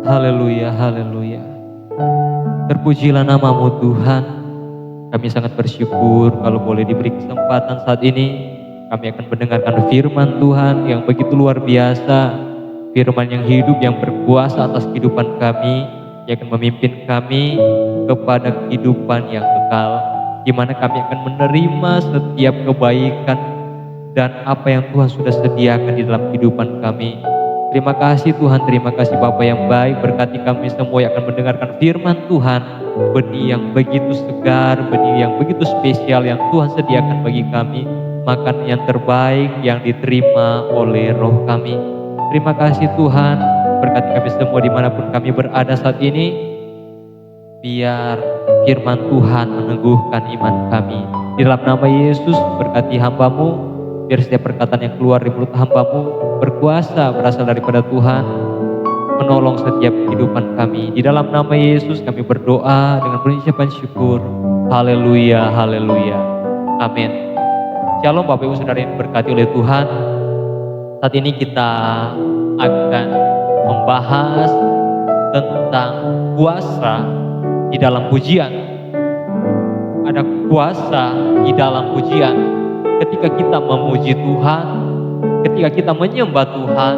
Haleluya, haleluya. Terpujilah nama-Mu Tuhan. Kami sangat bersyukur kalau boleh diberi kesempatan saat ini. Kami akan mendengarkan firman Tuhan yang begitu luar biasa. Firman yang hidup, yang berkuasa atas kehidupan kami, yang akan memimpin kami kepada kehidupan yang kekal, di mana kami akan menerima setiap kebaikan dan apa yang Tuhan sudah sediakan di dalam kehidupan kami. Terima kasih Tuhan, terima kasih Bapa yang baik. Berkati kami semua yang akan mendengarkan firman Tuhan, benih yang begitu segar, benih yang begitu spesial yang Tuhan sediakan bagi kami, makan yang terbaik yang diterima oleh roh kami. Terima kasih Tuhan, berkati kami semua dimanapun kami berada saat ini. Biar firman Tuhan meneguhkan iman kami. Di dalam nama Yesus, berkati hamba-Mu. Biar setiap perkataan yang keluar dari mulut hamba-Mu berkuasa, berasal daripada Tuhan, menolong setiap kehidupan kami. Di dalam nama Yesus kami berdoa dengan pengucapan syukur. Haleluya, haleluya. Amin. Shalom Bapak Ibu Saudara yang diberkati oleh Tuhan. Saat ini kita akan membahas tentang kuasa di dalam pujian. Ada kuasa di dalam pujian. Ketika kita memuji Tuhan, ketika kita menyembah Tuhan,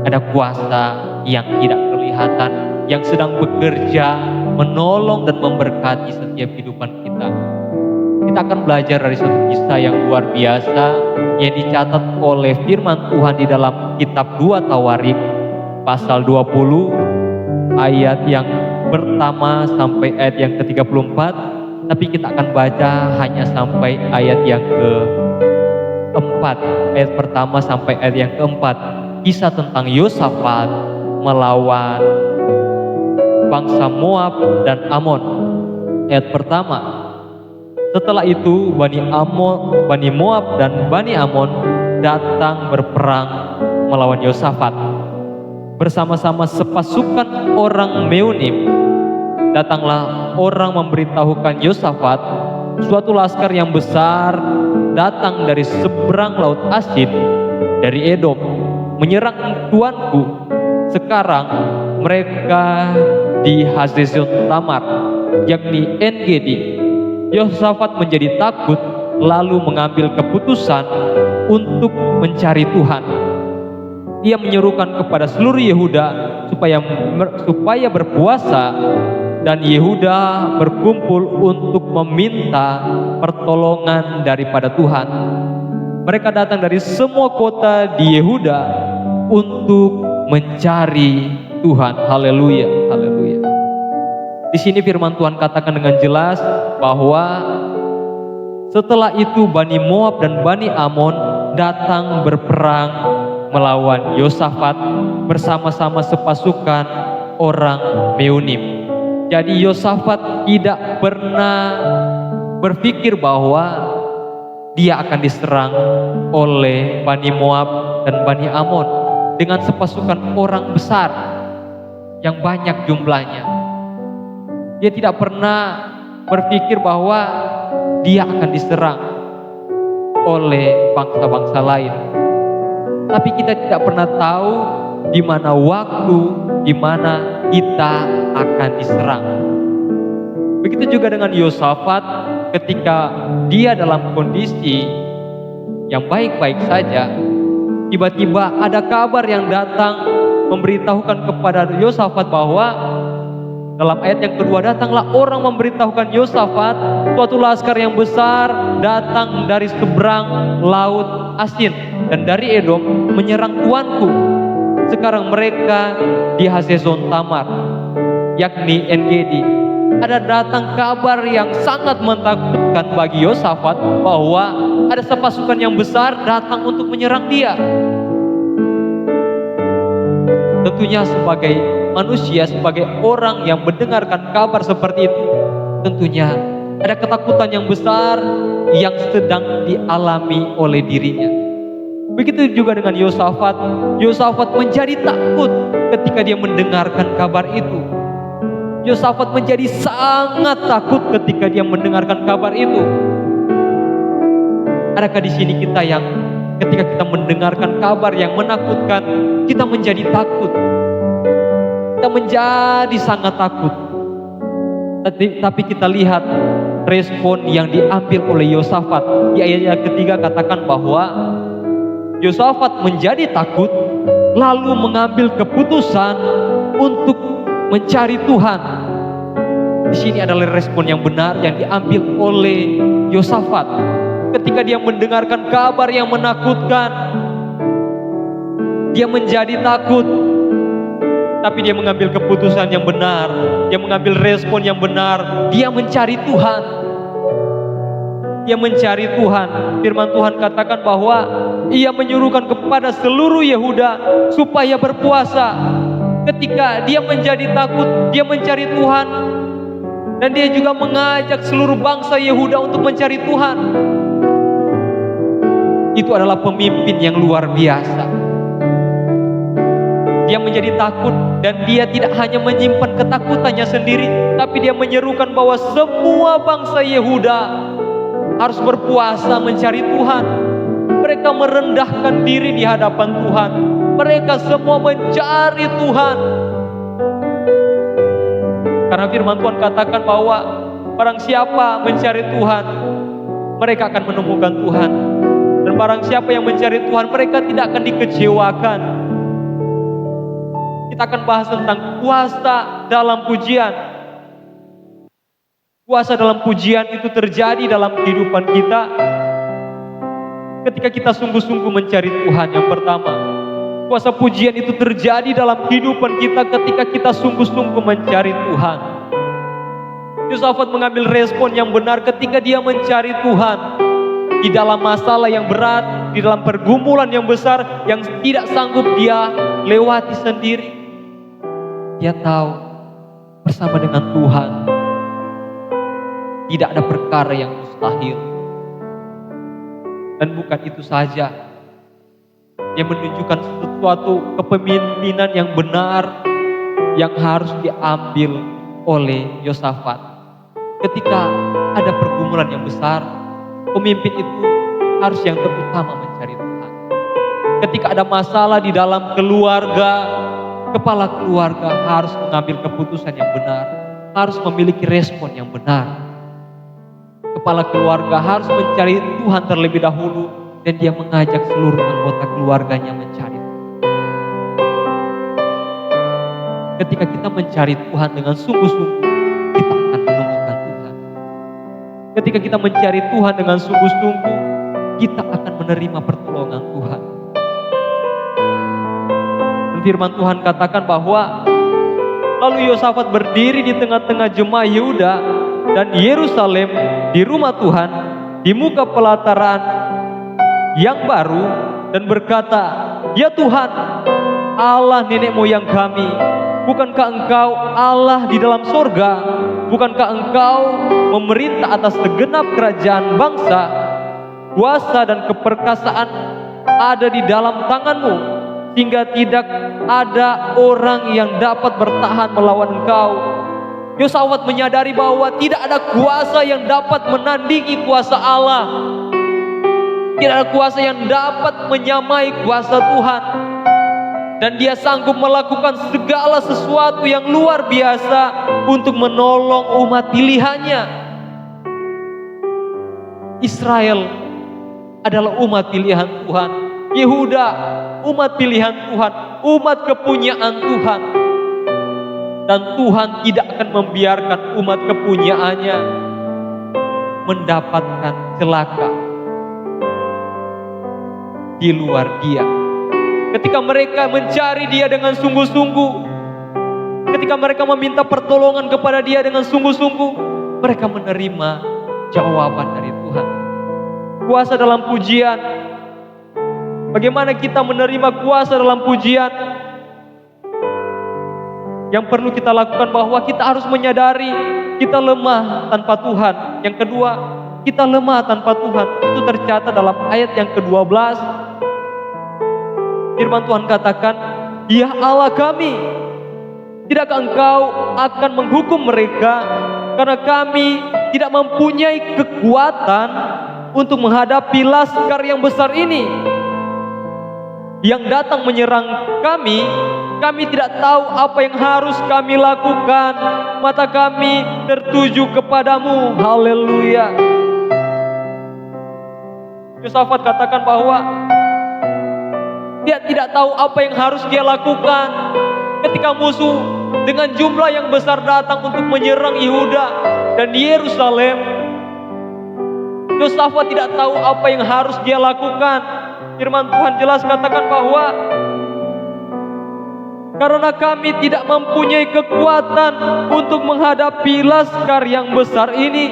ada kuasa yang tidak kelihatan, yang sedang bekerja, menolong dan memberkati setiap kehidupan kita. Kita akan belajar dari satu kisah yang luar biasa yang dicatat oleh firman Tuhan di dalam kitab 2 Tawarik pasal 20 ayat yang pertama sampai ayat yang ke-34, tapi kita akan baca hanya sampai ayat yang keempat, ayat pertama sampai ayat yang keempat. Kisah tentang Yosafat melawan bangsa Moab dan Amon. Ayat pertama, setelah itu Bani Moab dan Bani Amon datang berperang melawan Yosafat bersama-sama sepasukan orang Meunim. Datanglah orang memberitahukan Yosafat, suatu laskar yang besar datang dari seberang laut Asin, dari Edom, menyerang tuanku. Sekarang mereka di Hazezon Tamar, yakni En-Gedi. Yosafat menjadi takut, lalu mengambil keputusan untuk mencari Tuhan. Ia menyerukan kepada seluruh Yehuda supaya berpuasa, dan Yehuda berkumpul untuk meminta pertolongan daripada Tuhan. Mereka datang dari semua kota di Yehuda untuk mencari Tuhan. Haleluya, haleluya. Di sini firman Tuhan katakan dengan jelas bahwa setelah itu Bani Moab dan Bani Amon datang berperang melawan Yosafat bersama-sama sepasukan orang Meunim. Jadi Yosafat tidak pernah berpikir bahwa dia akan diserang oleh Bani Moab dan Bani Amon dengan sepasukan orang besar yang banyak jumlahnya. Dia tidak pernah berpikir bahwa dia akan diserang oleh bangsa-bangsa lain. Tapi kita tidak pernah tahu di mana waktu, di mana kita akan diserang. Begitu juga dengan Yosafat, ketika dia dalam kondisi yang baik-baik saja, tiba-tiba ada kabar yang datang memberitahukan kepada Yosafat bahwa dalam ayat yang kedua, datanglah orang memberitahukan Yosafat, suatu laskar yang besar datang dari seberang laut Asin dan dari Edom menyerang tuanku. Sekarang mereka di Hazezon Tamar, yakni En-Gedi. Ada datang kabar yang sangat menakutkan bagi Yosafat bahwa ada sepasukan yang besar datang untuk menyerang dia. Tentunya sebagai manusia, sebagai orang yang mendengarkan kabar seperti itu, tentunya ada ketakutan yang besar yang sedang dialami oleh dirinya. Begitu juga dengan Yosafat. Yosafat menjadi takut ketika dia mendengarkan kabar itu. Yosafat menjadi sangat takut ketika dia mendengarkan kabar itu. Adakah di sini kita yang Ketika kita mendengarkan kabar yang menakutkan, kita menjadi takut. Kita menjadi sangat takut. Tapi kita lihat respon yang diambil oleh Yosafat. Di ayat yang ketiga katakan bahwa Yosafat menjadi takut, lalu mengambil keputusan untuk mencari Tuhan. Di sini adalah respon yang benar yang diambil oleh Yosafat. Ketika dia mendengarkan kabar yang menakutkan, dia menjadi takut. Tapi dia mengambil keputusan yang benar, dia mengambil respon yang benar, dia mencari Tuhan. Dia mencari Tuhan. Firman Tuhan katakan bahwa ia menyuruhkan kepada seluruh Yehuda supaya berpuasa. Ketika dia menjadi takut, dia mencari Tuhan. Dan dia juga mengajak seluruh bangsa Yehuda untuk mencari Tuhan. Itu adalah pemimpin yang luar biasa. Dia menjadi takut dan dia tidak hanya menyimpan ketakutannya sendiri, tapi dia menyerukan bahwa semua bangsa Yehuda harus berpuasa mencari Tuhan. Mereka merendahkan diri di hadapan Tuhan. Mereka semua mencari Tuhan. Karena firman Tuhan katakan bahwa barang siapa mencari Tuhan, mereka akan menemukan Tuhan. Dan barang siapa yang mencari Tuhan, mereka tidak akan dikecewakan. Kita akan bahas tentang puasa dalam pujian. Puasa dalam pujian itu terjadi dalam kehidupan kita ketika kita sungguh-sungguh mencari Tuhan. Yang pertama, puasa pujian itu terjadi dalam kehidupan kita ketika kita sungguh-sungguh mencari Tuhan. Yosafat mengambil respon yang benar ketika dia mencari Tuhan. Di dalam masalah yang berat, di dalam pergumulan yang besar yang tidak sanggup dia lewati sendiri, dia tahu bersama dengan Tuhan tidak ada perkara yang mustahil. Dan bukan itu saja, dia menunjukkan sesuatu kepemimpinan yang benar yang harus diambil oleh Yosafat. Ketika ada pergumulan yang besar, pemimpin itu harus yang terutama mencari Tuhan. Ketika ada masalah di dalam keluarga, kepala keluarga harus mengambil keputusan yang benar, harus memiliki respon yang benar. Kepala keluarga harus mencari Tuhan terlebih dahulu, dan dia mengajak seluruh anggota keluarganya mencari Tuhan. Ketika kita mencari Tuhan dengan sungguh-sungguh, kita akan menemukan Tuhan. Ketika kita mencari Tuhan dengan sungguh-sungguh, kita akan menerima pertolongan Tuhan. Firman Tuhan katakan bahwa lalu Yosafat berdiri di tengah-tengah jemaah Yehuda dan Yerusalem di rumah Tuhan di muka pelataran yang baru dan berkata, "Ya Tuhan, Allah nenek moyang kami, bukankah Engkau Allah di dalam sorga? Bukankah Engkau memerintah atas segenap kerajaan bangsa? Kuasa dan keperkasaan ada di dalam tangan-Mu, sehingga tidak ada orang yang dapat bertahan melawan Engkau." Yosafat menyadari bahwa tidak ada kuasa yang dapat menandingi kuasa Allah. Tidak ada kuasa yang dapat menyamai kuasa Tuhan. Dan dia sanggup melakukan segala sesuatu yang luar biasa untuk menolong umat pilihannya. Israel adalah umat pilihan Tuhan. Yehuda, umat pilihan Tuhan, umat kepunyaan Tuhan. Dan Tuhan tidak akan membiarkan umat kepunyaannya mendapatkan celaka di luar Dia. Ketika mereka mencari Dia dengan sungguh-sungguh, ketika mereka meminta pertolongan kepada Dia dengan sungguh-sungguh, mereka menerima jawaban dari Tuhan. Kuasa dalam pujian. Bagaimana kita menerima kuasa dalam pujian? Yang perlu kita lakukan bahwa kita harus menyadari kita lemah tanpa Tuhan. Yang kedua, kita lemah tanpa Tuhan. Itu tercatat dalam ayat yang ke-12. Firman Tuhan katakan, "Ya Allah kami, tidakkah Engkau akan menghukum mereka? Karena kami tidak mempunyai kekuatan untuk menghadapi laskar yang besar ini. yang datang menyerang kami, kami tidak tahu apa yang harus kami lakukan. Mata kami tertuju kepadamu. Haleluya. Yosafat katakan bahwa dia tidak tahu apa yang harus dia lakukan ketika musuh dengan jumlah yang besar datang untuk menyerang Yehuda dan Yerusalem. Yosafat tidak tahu apa yang harus dia lakukan. Firman Tuhan jelas katakan bahwa karena kami tidak mempunyai kekuatan untuk menghadapi laskar yang besar ini.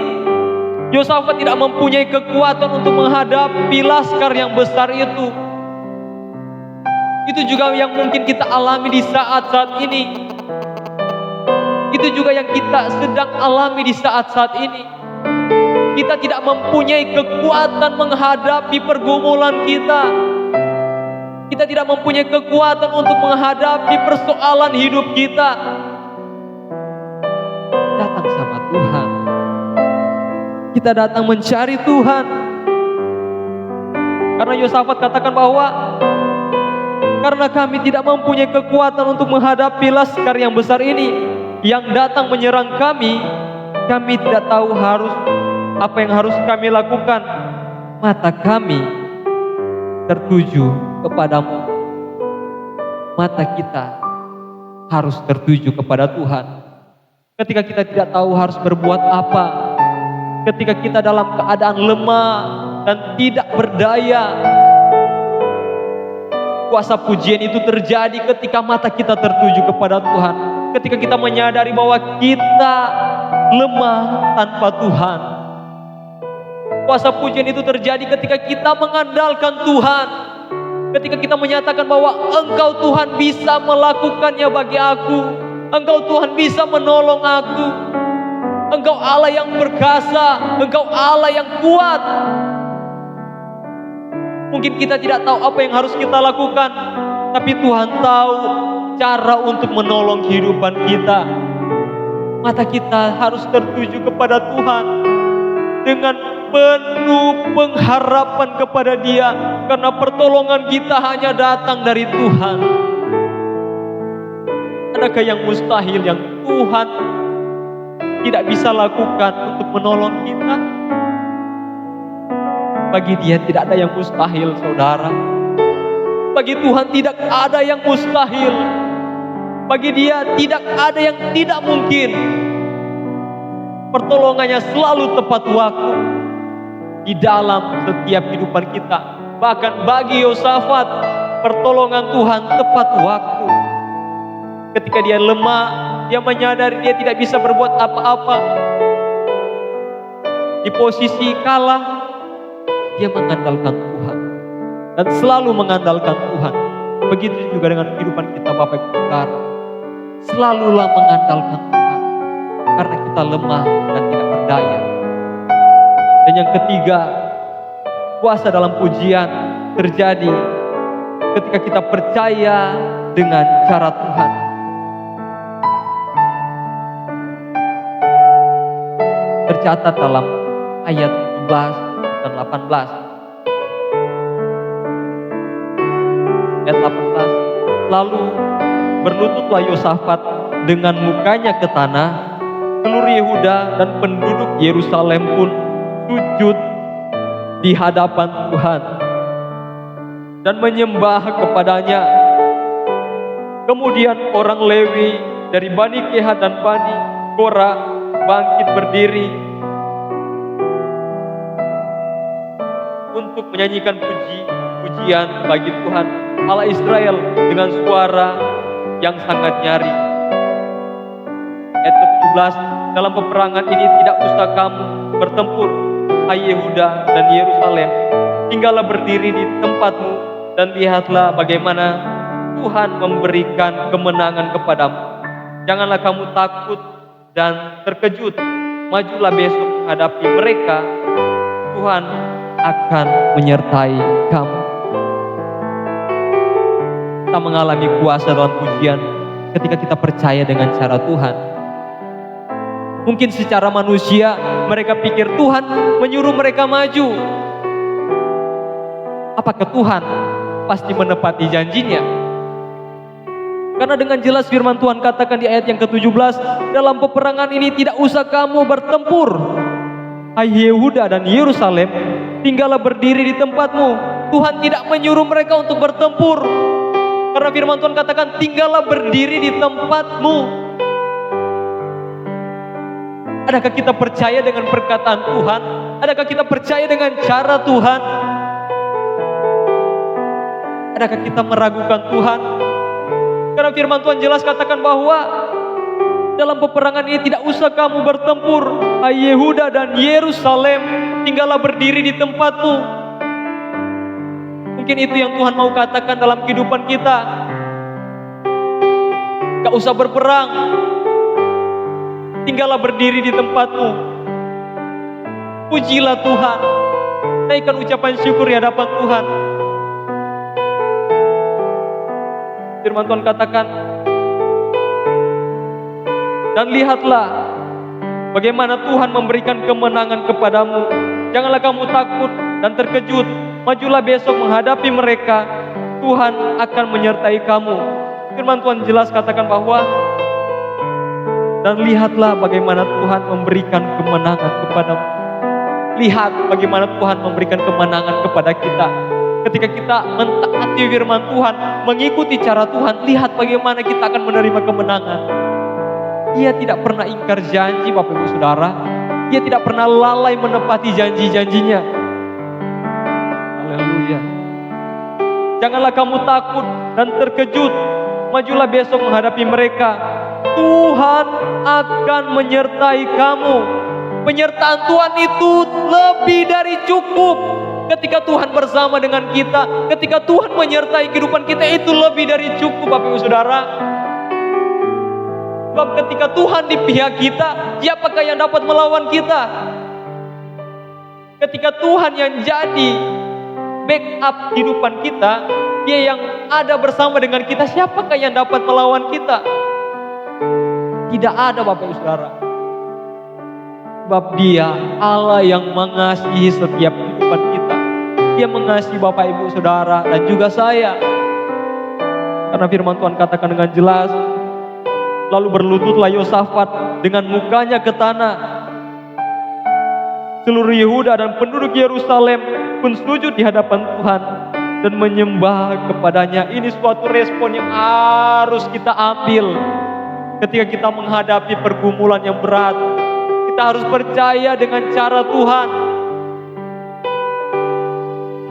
Yosafat tidak mempunyai kekuatan untuk menghadapi laskar yang besar itu. Itu juga yang mungkin kita alami di saat-saat ini. Itu juga yang kita sedang alami di saat-saat ini. Kita tidak mempunyai kekuatan menghadapi pergumulan kita. Kita tidak mempunyai kekuatan untuk menghadapi persoalan hidup kita. Datang sama Tuhan. Kita datang mencari Tuhan. Karena Yosafat katakan bahwa karena kami tidak mempunyai kekuatan untuk menghadapi laskar yang besar ini yang datang menyerang kami tidak tahu apa yang harus kami lakukan. Mata kami tertuju kepadamu. Mata kita harus tertuju kepada Tuhan. Ketika kita tidak tahu harus berbuat apa, ketika kita dalam keadaan lemah dan tidak berdaya, kuasa pujian itu terjadi ketika mata kita tertuju kepada Tuhan. Ketika kita menyadari bahwa kita lemah tanpa Tuhan. Kuasa pujian itu terjadi ketika kita mengandalkan Tuhan. Ketika kita menyatakan bahwa Engkau Tuhan bisa melakukannya bagi aku. Engkau Tuhan bisa menolong aku. Engkau Allah yang perkasa. Engkau Allah yang kuat. Mungkin kita tidak tahu apa yang harus kita lakukan, tapi Tuhan tahu cara untuk menolong kehidupan kita. Mata kita harus tertuju kepada Tuhan dengan penuh pengharapan kepada Dia, karena pertolongan kita hanya datang dari Tuhan. Adakah yang mustahil yang Tuhan tidak bisa lakukan untuk menolong kita? Bagi Dia tidak ada yang mustahil, saudara. Bagi Tuhan tidak ada yang mustahil. Bagi Dia tidak ada yang tidak mungkin. Pertolongannya selalu tepat waktu di dalam setiap kehidupan kita. Bahkan bagi Yosafat, pertolongan Tuhan tepat waktu. Ketika dia lemah, dia menyadari dia tidak bisa berbuat apa-apa. Di posisi kalah, dia mengandalkan Tuhan dan selalu mengandalkan Tuhan. Begitu juga dengan kehidupan kita, Bapak Ibu Saudara. Selalulah mengandalkan Tuhan karena kita lemah dan tidak berdaya. Dan yang ketiga, kuasa dalam pujian terjadi ketika kita percaya dengan cara Tuhan. Tercatat dalam ayat 17 dan 18. Ayat 18. Lalu berlututlah Yosafat dengan mukanya ke tanah. Seluruh Yehuda dan penduduk Yerusalem pun sujud di hadapan Tuhan dan menyembah kepadanya. Kemudian orang Lewi dari Bani Kehat dan Bani Korah bangkit berdiri untuk menyanyikan pujian bagi Tuhan Allah Israel dengan suara yang sangat nyaring. Ayat 17, dalam peperangan ini tidak usah kamu bertempur, hai Yehuda dan Yerusalem. Tinggallah berdiri di tempatmu dan lihatlah bagaimana Tuhan memberikan kemenangan kepadamu. Janganlah kamu takut dan terkejut. Majulah besok menghadapi mereka. Tuhan akan menyertai kamu. Kita mengalami kuasa dalam pujian ketika kita percaya dengan cara Tuhan. Mungkin secara manusia mereka pikir Tuhan menyuruh mereka maju. Apakah Tuhan pasti menepati janjinya. Karena dengan jelas firman Tuhan katakan di ayat yang ke-17, dalam peperangan ini tidak usah kamu bertempur. Hai Yehuda dan Yerusalem, tinggallah berdiri di tempatmu. Tuhan tidak menyuruh mereka untuk bertempur. Karena firman Tuhan katakan tinggallah berdiri di tempatmu. Adakah kita percaya dengan perkataan Tuhan? Adakah kita percaya dengan cara Tuhan? Adakah kita meragukan Tuhan? Karena firman Tuhan jelas katakan bahwa dalam peperangan ini tidak usah kamu bertempur. Hai Yehuda dan Yerusalem, tinggallah berdiri di tempatmu. Mungkin itu yang Tuhan mau katakan dalam kehidupan kita. Gak usah berperang, tinggallah berdiri di tempatmu. Pujilah Tuhan, naikkan ucapan syukur di hadapan Tuhan. Firman Tuhan katakan, dan lihatlah bagaimana Tuhan memberikan kemenangan kepadamu. Janganlah kamu takut dan terkejut. Majulah besok menghadapi mereka. Tuhan akan menyertai kamu. Firman Tuhan jelas katakan bahwa, dan lihatlah bagaimana Tuhan memberikan kemenangan kepadamu. Lihat bagaimana Tuhan memberikan kemenangan kepada kita. Ketika kita mentaati firman Tuhan, mengikuti cara Tuhan, lihat bagaimana kita akan menerima kemenangan. Dia tidak pernah ingkar janji, Bapak Ibu Saudara. Dia tidak pernah lalai menepati janji-janjinya. Haleluya. Janganlah kamu takut dan terkejut. Majulah besok menghadapi mereka. Tuhan akan menyertai kamu. Penyertaan Tuhan itu lebih dari cukup. Ketika Tuhan bersama dengan kita, ketika Tuhan menyertai kehidupan kita, itu lebih dari cukup, Bapak Ibu Saudara. Sebab ketika Tuhan di pihak kita, siapakah yang dapat melawan kita? Ketika Tuhan yang jadi backup kehidupan kita, Dia yang ada bersama dengan kita, siapakah yang dapat melawan kita? Tidak ada, Bapak Ibu Saudara. Sebab Dia Allah yang mengasihi setiap kehidupan kita. Dia mengasihi Bapak Ibu Saudara dan juga saya. Karena firman Tuhan katakan dengan jelas, lalu berlututlah Yosafat dengan mukanya ke tanah. Seluruh Yehuda dan penduduk Yerusalem pun sujud di hadapan Tuhan dan menyembah kepadanya. Ini suatu respon yang harus kita ambil ketika kita menghadapi pergumulan yang berat. Kita harus percaya dengan cara Tuhan.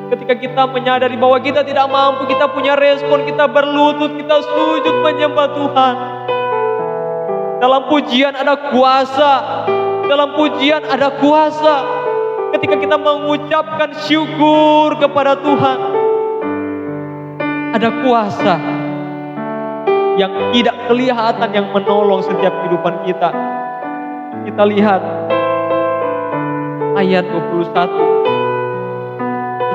Ketika kita menyadari bahwa kita tidak mampu, kita punya respon, kita berlutut, kita sujud menyembah Tuhan. Dalam pujian ada kuasa. Dalam pujian ada kuasa. Ketika kita mengucapkan syukur kepada Tuhan, ada kuasa yang tidak kelihatan yang menolong setiap kehidupan kita. Kita lihat ayat 21.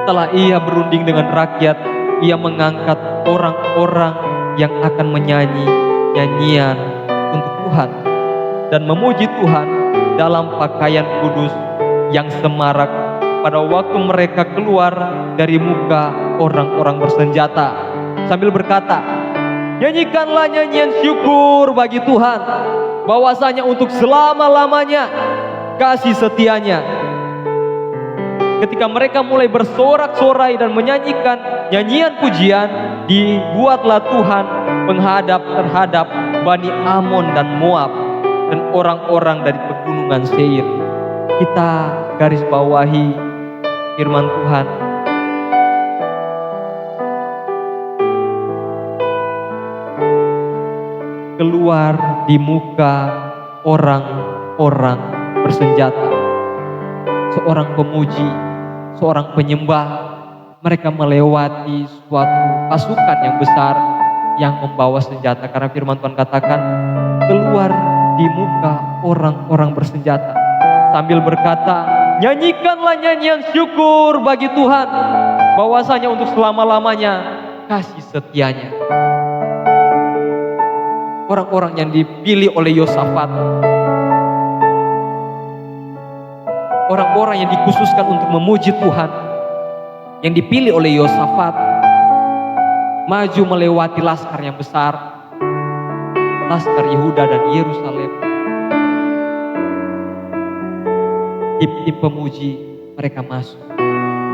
Setelah ia berunding dengan rakyat, ia mengangkat orang-orang yang akan menyanyi nyanyian untuk Tuhan dan memuji Tuhan dalam pakaian kudus yang semarak pada waktu mereka keluar dari muka orang-orang bersenjata sambil berkata, nyanyikanlah nyanyian syukur bagi Tuhan, bahwasanya untuk selama-lamanya kasih setianya. Ketika mereka mulai bersorak-sorai dan menyanyikan nyanyian pujian, dibuatlah Tuhan penghadap terhadap Bani Amon dan Moab dan orang-orang dari pegunungan Seir. Kita garis bawahi firman Tuhan. Keluar di muka orang-orang bersenjata. Seorang pemuji, seorang penyembah, mereka melewati suatu pasukan yang besar yang membawa senjata. Karena firman Tuhan katakan, keluar di muka orang-orang bersenjata sambil berkata, nyanyikanlah nyanyian syukur bagi Tuhan, bahwasanya untuk selama-lamanya kasih setianya. Orang-orang yang dipilih oleh Yosafat, orang-orang yang dikhususkan untuk memuji Tuhan, yang dipilih oleh Yosafat, maju melewati laskar yang besar, laskar Yehuda dan Yerusalem. Tim pemuji mereka masuk,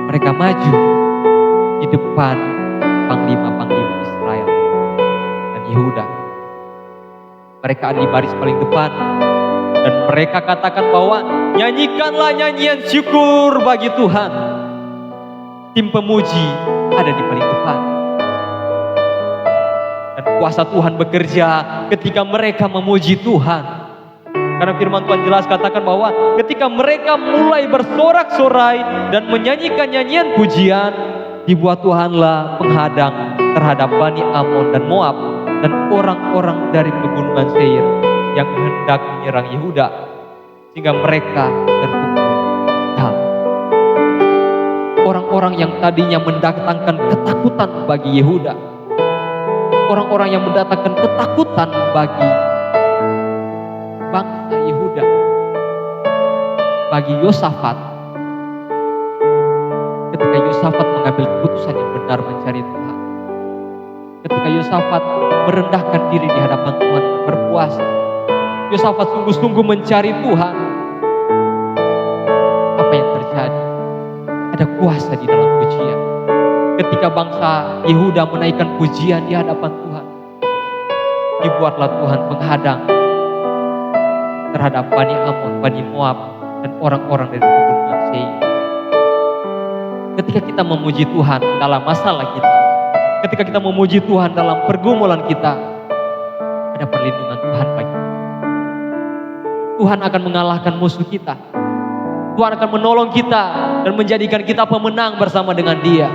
mereka maju di depan panglima-panglima Israel dan Yehuda. Mereka ada di baris paling depan dan mereka katakan bahwa nyanyikanlah nyanyian syukur bagi Tuhan. Tim pemuji ada di paling depan. Dan kuasa Tuhan bekerja ketika mereka memuji Tuhan. Karena firman Tuhan jelas katakan bahwa ketika mereka mulai bersorak-sorai dan menyanyikan nyanyian pujian, dibuat Tuhanlah penghadang terhadap Bani Amon dan Moab dan orang-orang dari pegunungan Seir yang hendak menyerang Yehuda, sehingga mereka terpukul kalah. Orang-orang yang tadinya mendatangkan ketakutan bagi Yehuda, orang-orang yang mendatangkan ketakutan bagi bangsa Yehuda, bagi Yosafat, ketika Yosafat mengambil keputusan yang benar mencari Tuhan, ketika Yosafat merendahkan diri di hadapan Tuhan, berpuasa, Yosafat sungguh-sungguh mencari Tuhan, apa yang terjadi? Ada kuasa di dalam pujian. Ketika bangsa Yehuda menaikkan pujian di hadapan Tuhan, dibuatlah Tuhan penghadang terhadap Bani Amon, Bani Moab, dan orang-orang dari pegunungan Seir. Ketika kita memuji Tuhan dalam masalah kita, ketika kita memuji Tuhan dalam pergumulan kita, ada perlindungan Tuhan bagi kita. Tuhan akan mengalahkan musuh kita. Tuhan akan menolong kita dan menjadikan kita pemenang bersama dengan Dia.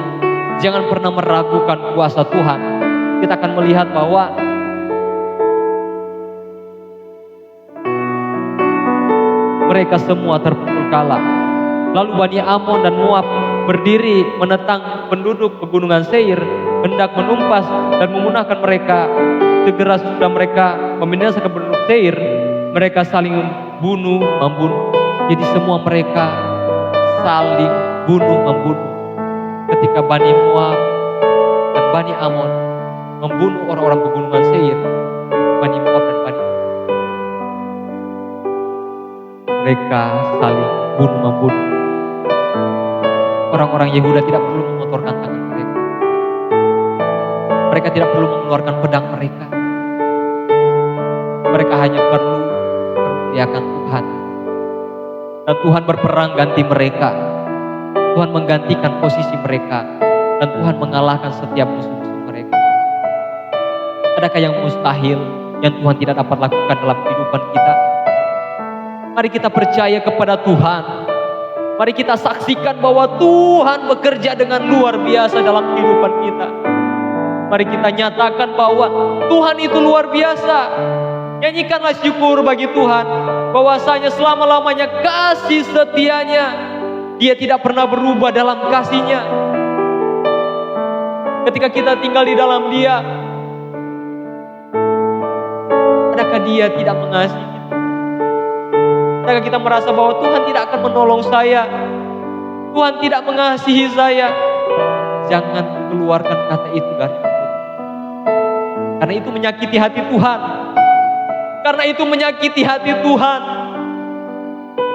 Jangan pernah meragukan kuasa Tuhan. Kita akan melihat bahwa mereka semua terpukul kalah. Lalu Bani Amon dan Moab berdiri menentang penduduk pegunungan Seir, hendak menumpas dan memunahkan mereka. Segera sudah mereka membinasakan penduduk Seir, mereka saling membunuh. Jadi semua mereka saling membunuh. Ketika Bani Moab dan Bani Amon membunuh orang-orang pegunungan Seir, Bani Moab dan Bani Amon, mereka saling membunuh. Orang-orang Yehuda tidak perlu mengotorkan tangan mereka. Mereka tidak perlu mengeluarkan pedang mereka. Mereka hanya perlu memuliakan Tuhan. Dan Tuhan berperang ganti mereka. Tuhan menggantikan posisi mereka. Dan Tuhan mengalahkan setiap musuh-musuh mereka. Adakah yang mustahil yang Tuhan tidak dapat lakukan dalam kehidupan kita? Mari kita percaya kepada Tuhan. Mari kita saksikan bahwa Tuhan bekerja dengan luar biasa dalam kehidupan kita. Mari kita nyatakan bahwa Tuhan itu luar biasa. Nyanyikanlah syukur bagi Tuhan, bahwasanya selama-lamanya kasih setianya. Dia tidak pernah berubah dalam kasihnya. Ketika kita tinggal di dalam Dia, adakah Dia tidak mengasihi kita? Adakah kita merasa bahwa Tuhan tidak akan menolong saya, Tuhan tidak mengasihi saya? Jangan keluarkan kata itu dari mulut, karena itu menyakiti hati Tuhan. Karena itu menyakiti hati Tuhan.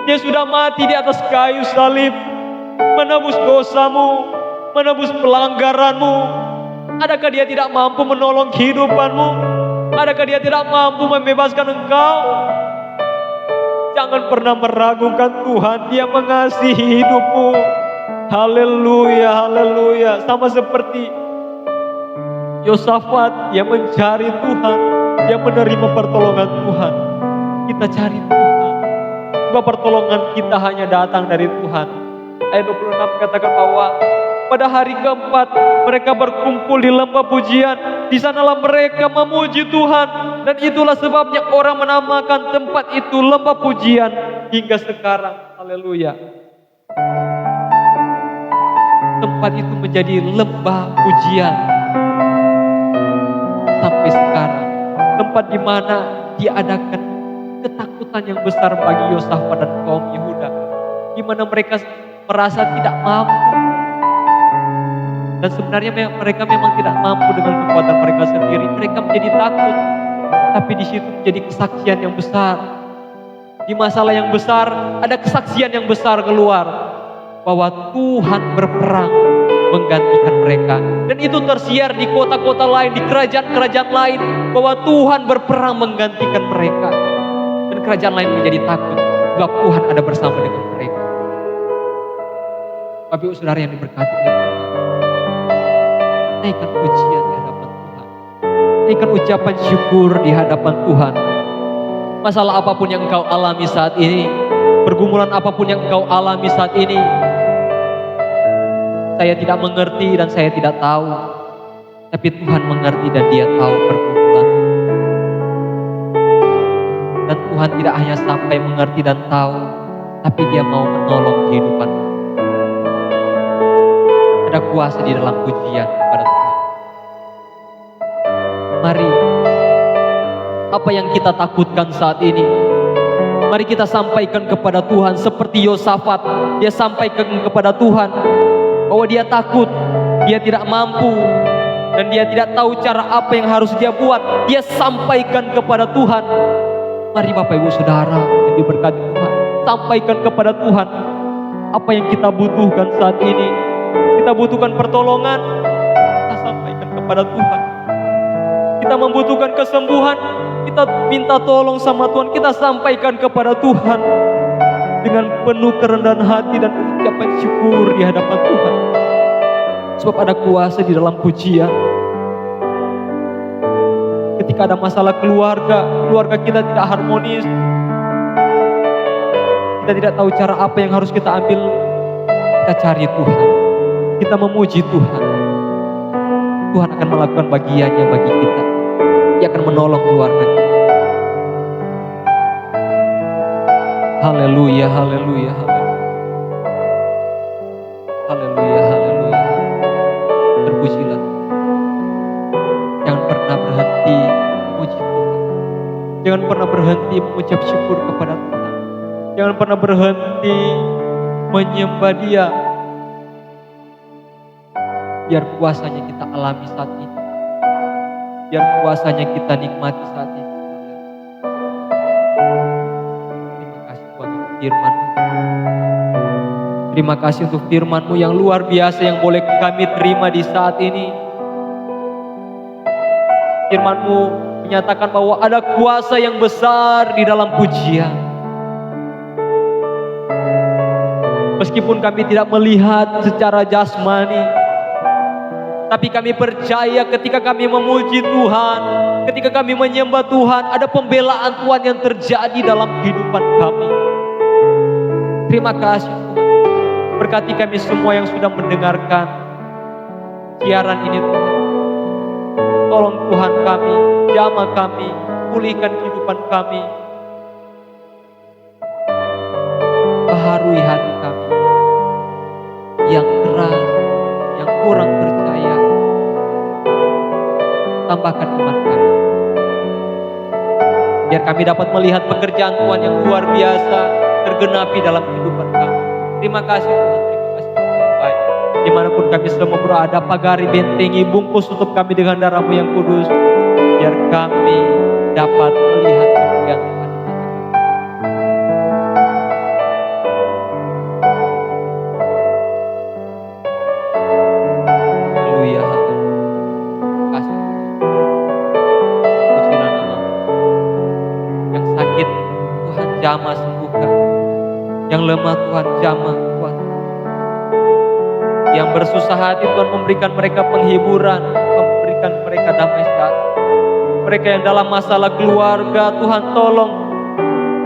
Dia sudah mati di atas kayu salib, menebus dosamu, menebus pelanggaranmu. Adakah Dia tidak mampu menolong kehidupanmu? Adakah Dia tidak mampu membebaskan engkau? Jangan pernah meragukan Tuhan. Dia mengasihi hidupmu. Haleluya, haleluya. Sama seperti Yosafat yang mencari Tuhan, yang menerima pertolongan Tuhan. Kita cari Tuhan, sebab pertolongan kita hanya datang dari Tuhan. Ayat 26 katakan bahwa pada hari keempat mereka berkumpul di lembah pujian. Di sanalah mereka memuji Tuhan, dan itulah sebabnya orang menamakan tempat itu lembah pujian hingga sekarang. Haleluya. Tempat itu menjadi lembah pujian sampai sekarang. Tempat di mana diadakan ketakutan yang besar bagi Yosafat dan kaum Yehuda, di mana mereka merasa tidak mampu. Dan sebenarnya mereka memang tidak mampu dengan kekuatan mereka sendiri. Mereka menjadi takut. Tapi di situ menjadi kesaksian yang besar. Di masalah yang besar ada kesaksian yang besar keluar. Bahwa Tuhan berperang menggantikan mereka. Dan itu tersiar di kota-kota lain, di kerajaan-kerajaan lain. Bahwa Tuhan berperang menggantikan mereka. Dan kerajaan lain menjadi takut. Sebab Tuhan ada bersama dengan mereka. Bapak Ibu Saudara yang diberkati oleh Tuhan. Naikkan pujian di hadapan Tuhan. Naikkan ucapan syukur di hadapan Tuhan. Masalah apapun yang engkau alami saat ini, pergumulan apapun yang engkau alami saat ini, saya tidak mengerti dan saya tidak tahu. Tapi Tuhan mengerti dan Dia tahu pergumulan. Dan Tuhan tidak hanya sampai mengerti dan tahu, tapi Dia mau menolong kehidupan. Ada kuasa di dalam pujian kepada Tuhan. Mari, apa yang kita takutkan saat ini, mari kita sampaikan kepada Tuhan. Seperti Yosafat, dia sampaikan kepada Tuhan bahwa dia takut, dia tidak mampu, dan dia tidak tahu cara apa yang harus dia buat. Dia sampaikan kepada Tuhan. Mari Bapak Ibu Saudara yang diberkati Tuhan, sampaikan kepada Tuhan apa yang kita butuhkan saat ini. Kita butuhkan pertolongan, kita sampaikan kepada Tuhan. Kita membutuhkan kesembuhan, kita minta tolong sama Tuhan, kita sampaikan kepada Tuhan dengan penuh kerendahan hati dan ucapan syukur di hadapan Tuhan. Sebab ada kuasa di dalam pujian. Ketika ada masalah keluarga kita tidak harmonis, kita tidak tahu cara apa yang harus kita ambil, kita cari Tuhan. Kita memuji Tuhan. Tuhan akan melakukan bagiannya bagi kita. Dia akan menolong keluarga kita. Haleluya, haleluya, haleluya. Haleluya, haleluya. Terpujilah. Jangan pernah berhenti memuji Tuhan. Jangan pernah berhenti mengucap syukur kepada Tuhan. Jangan pernah berhenti menyembah Dia. Biar kuasanya kita alami saat ini. Biar kuasanya kita nikmati saat ini. Terima kasih Tuhan untuk firman-Mu. Terima kasih untuk firman-Mu yang luar biasa yang boleh kami terima di saat ini. Firman-Mu menyatakan bahwa ada kuasa yang besar di dalam pujian. Meskipun kami tidak melihat secara jasmani, tapi kami percaya ketika kami memuji Tuhan, ketika kami menyembah Tuhan, ada pembelaan Tuhan yang terjadi dalam kehidupan kami. Terima kasih Tuhan. Berkati kami semua yang sudah mendengarkan siaran ini Tuhan. Tolong Tuhan kami, jamah kami, pulihkan kehidupan kami. Baharui hati kami yang keras, yang kurang percaya. Tambahkan iman kami. Biar kami dapat melihat pekerjaan Tuhan yang luar biasa tergenapi dalam kehidupan kami. Terima kasih Tuhan, terima kasih Tuhan yang baik. Dimanapun kami semua berada, pagari, bentengi, bungkus tutup kami dengan darah-Mu yang kudus. Biar kami dapat melihat pekerjaan Tuhan. Jamah sembuhkan, yang lemah Tuhan jamah Tuhan, yang bersusah hati Tuhan memberikan mereka penghiburan, memberikan mereka damai sejahtera. Mereka yang dalam masalah keluarga Tuhan tolong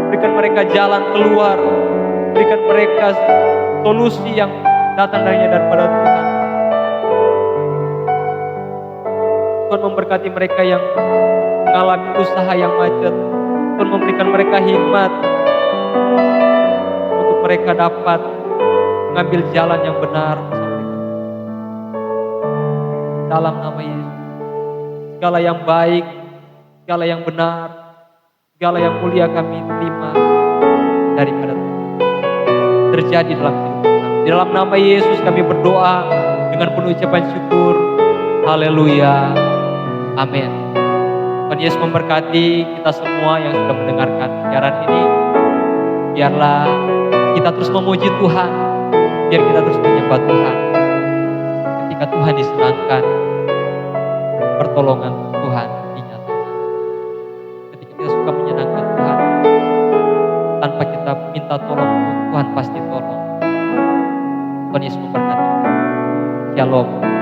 berikan mereka jalan keluar, berikan mereka solusi yang datang daripada Tuhan. Tuhan memberkati mereka yang mengalami usaha yang macet. Tuhan memberikan mereka hikmat untuk mereka dapat mengambil jalan yang benar bersama dengan Tuhan. Dalam nama Yesus, segala yang baik, segala yang benar, segala yang mulia kami terima daripada Tuhan terjadi dalam hidup kami. Di dalam nama Yesus kami berdoa, dengan penuh ucapan syukur. Haleluya. Amin. Tuhan Yesus memberkati kita semua yang sudah mendengarkan siaran ini. Biarlah kita terus memuji Tuhan. Biar kita terus menyembah Tuhan. Ketika Tuhan disenangkan, pertolongan Tuhan dinyatakan. Ketika kita suka menyenangkan Tuhan, tanpa kita minta tolong pun, Tuhan pasti tolong. Tuhan Yesus memberkati. Shalom.